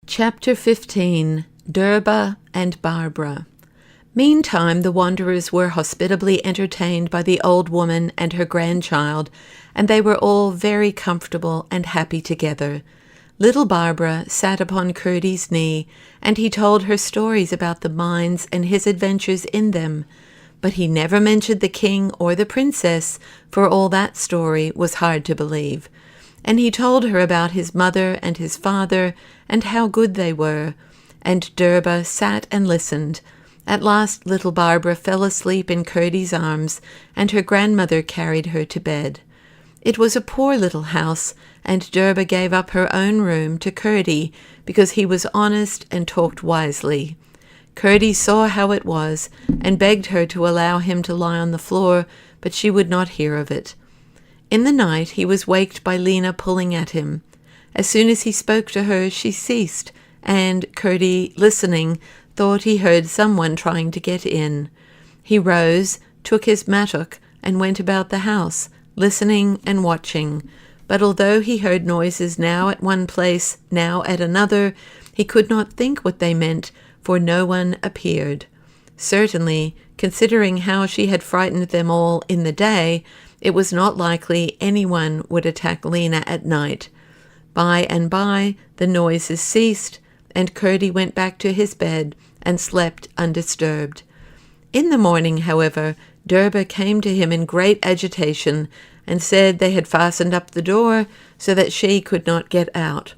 Chapter 15. Derba and Barbara. Meantime, the wanderers were hospitably entertained by the old woman and her grandchild, and they were all very comfortable and happy together. Little Barbara sat upon Curdie's knee, and he told her stories about the mines and his adventures in them. But he never mentioned the king or the princess, for all that story was hard to believe. And he told her about his mother and his father, and how good they were. And Derba sat and listened. At last little Barbara fell asleep in Curdie's arms, and her grandmother carried her to bed. It was a poor little house, and Derba gave up her own room to Curdie, because he was honest and talked wisely. Curdie saw how it was, and begged her to allow him to lie on the floor, but she would not hear of it. In the night he was waked by Lena pulling at him. As soon as he spoke to her, she ceased, and Curdie, listening, thought he heard someone trying to get in. He rose, took his mattock, and went about the house, listening and watching. But although he heard noises now at one place, now at another, he could not think what they meant, for no one appeared. Certainly, considering how she had frightened them all in the day, it was not likely anyone would attack Lena at night. By and by, the noises ceased, and Curdie went back to his bed and slept undisturbed. In the morning, however, Derba came to him in great agitation, and said they had fastened up the door so that she could not get out.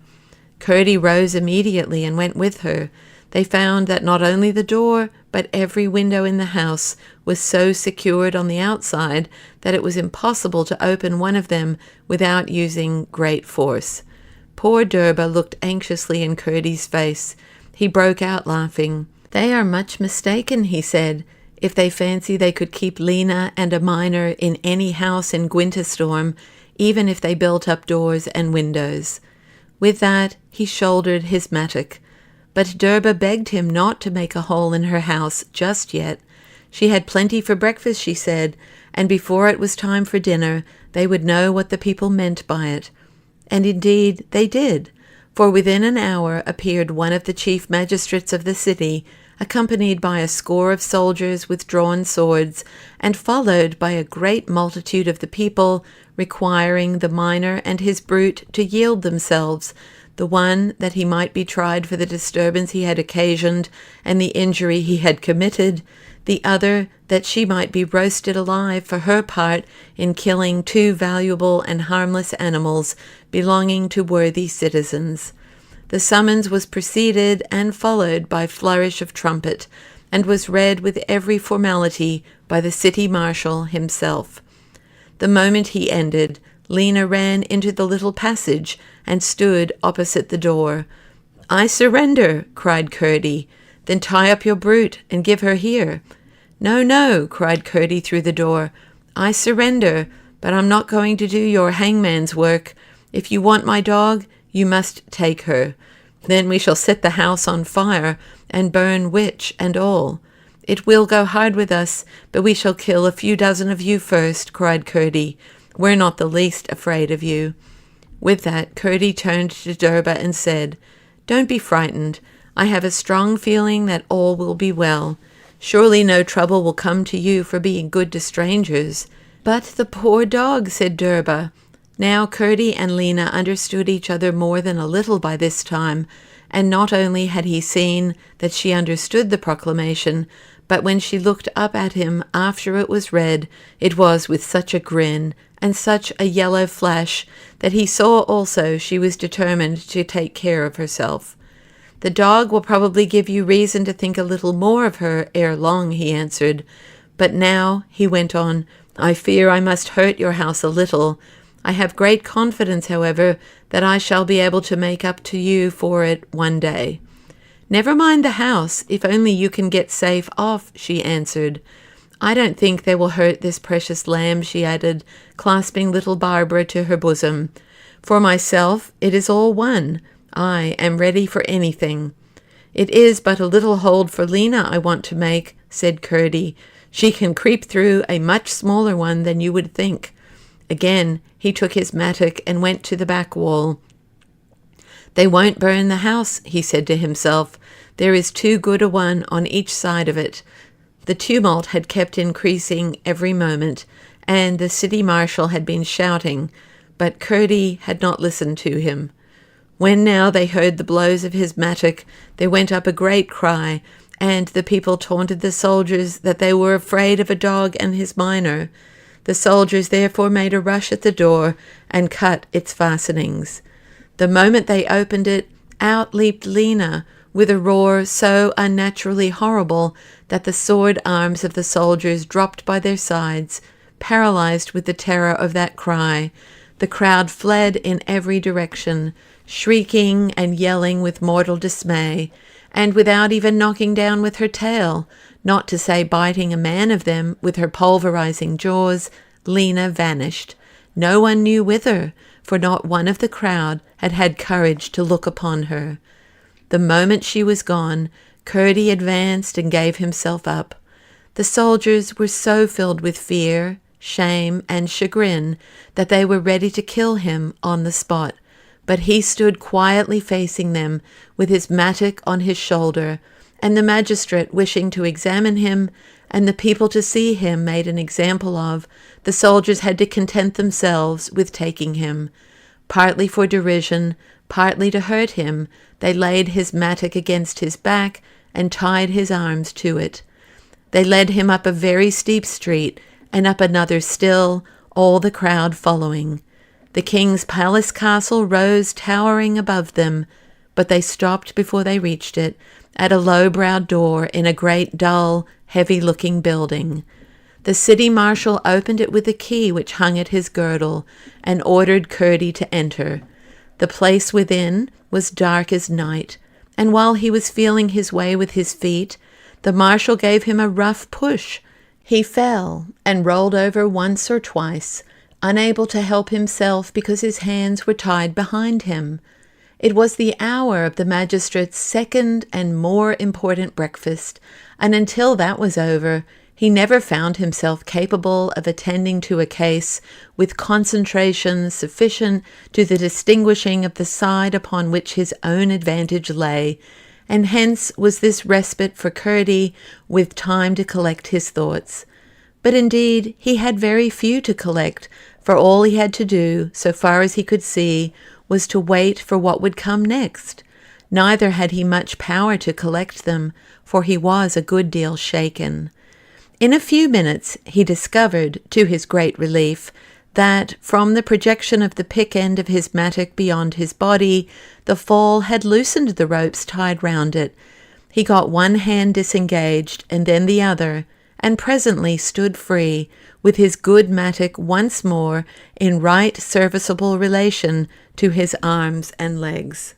Curdie rose immediately and went with her. They found that not only the door, but every window in the house was so secured on the outside that it was impossible to open one of them without using great force. Poor Derba looked anxiously in Curdie's face. He broke out laughing. "They are much mistaken," he said, "if they fancy they could keep Lena and a miner in any house in Gwinterstorm, even if they built up doors and windows." With that he shouldered his mattock. But Derba begged him not to make a hole in her house just yet. She had plenty for breakfast, she said, and before it was time for dinner, they would know what the people meant by it. And indeed they did, for within an hour appeared one of the chief magistrates of the city, accompanied by a score of soldiers with drawn swords, and followed by a great multitude of the people, requiring the miner and his brute to yield themselves, the one that he might be tried for the disturbance he had occasioned and the injury he had committed, the other that she might be roasted alive for her part in killing two valuable and harmless animals belonging to worthy citizens. The summons was preceded and followed by flourish of trumpet, and was read with every formality by the city marshal himself. The moment he ended, Lena ran into the little passage and stood opposite the door. "I surrender," cried Curdie. "Then tie up your brute and give her here." "No, no," cried Curdie through the door. "I surrender, but I'm not going to do your hangman's work. If you want my dog, you must take her. Then we shall set the house on fire and burn witch and all. It will go hard with us, but we shall kill a few dozen of you first," cried Curdie. "We're not the least afraid of you." With that, Curdie turned to Derba and said, "Don't be frightened. I have a strong feeling that all will be well. Surely no trouble will come to you for being good to strangers." "But the poor dog," said Derba. Now Curdie and Lena understood each other more than a little by this time, and not only had he seen that she understood the proclamation, but when she looked up at him after it was read, it was with such a grin and such a yellow flash that he saw also she was determined to take care of herself. "The dog will probably give you reason to think a little more of her ere long," he answered. "But now," he went on, "I fear I must hurt your house a little. I have great confidence, however, that I shall be able to make up to you for it one day." "Never mind the house, if only you can get safe off," she answered. "I don't think they will hurt this precious lamb," she added, clasping little Barbara to her bosom. "For myself, it is all one. I am ready for anything." "It is but a little hold for Lena I want to make," said Curdie. "She can creep through a much smaller one than you would think." Again he took his mattock and went to the back wall. "They won't burn the house," he said to himself. "There is too good a one on each side of it." The tumult had kept increasing every moment, and the city marshal had been shouting, but Curdie had not listened to him. When now they heard the blows of his mattock, there went up a great cry, and the people taunted the soldiers that they were afraid of a dog and his miner. The soldiers therefore made a rush at the door and cut its fastenings. The moment they opened it, out leaped Lena, with a roar so unnaturally horrible that the sword arms of the soldiers dropped by their sides, paralyzed with the terror of that cry. The crowd fled in every direction, shrieking and yelling with mortal dismay, and without even knocking down with her tail, not to say biting a man of them with her pulverizing jaws, Lena vanished. No one knew whither, for not one of the crowd had had courage to look upon her. The moment she was gone, Curdie advanced and gave himself up. The soldiers were so filled with fear, shame, and chagrin that they were ready to kill him on the spot, but he stood quietly facing them with his mattock on his shoulder, and the magistrate wishing to examine him, and the people to see him made an example of, the soldiers had to content themselves with taking him. Partly for derision, partly to hurt him, they laid his mattock against his back and tied his arms to it. They led him up a very steep street, and up another still, all the crowd following. The king's palace castle rose towering above them, but they stopped before they reached it, at a low-browed door in a great dull, heavy-looking building. The city marshal opened it with a key which hung at his girdle, and ordered Curdie to enter. The place within was dark as night, and while he was feeling his way with his feet, the marshal gave him a rough push. He fell and rolled over once or twice, unable to help himself because his hands were tied behind him. It was the hour of the magistrate's second and more important breakfast, and until that was over, he never found himself capable of attending to a case with concentration sufficient to the distinguishing of the side upon which his own advantage lay, and hence was this respite for Curdie with time to collect his thoughts. But indeed he had very few to collect, for all he had to do, so far as he could see, was to wait for what would come next. Neither had he much power to collect them, for he was a good deal shaken. In a few minutes he discovered, to his great relief, that, from the projection of the pick end of his mattock beyond his body, the fall had loosened the ropes tied round it. He got one hand disengaged, and then the other, and presently stood free, with his good mattock once more in right serviceable relation to his arms and legs.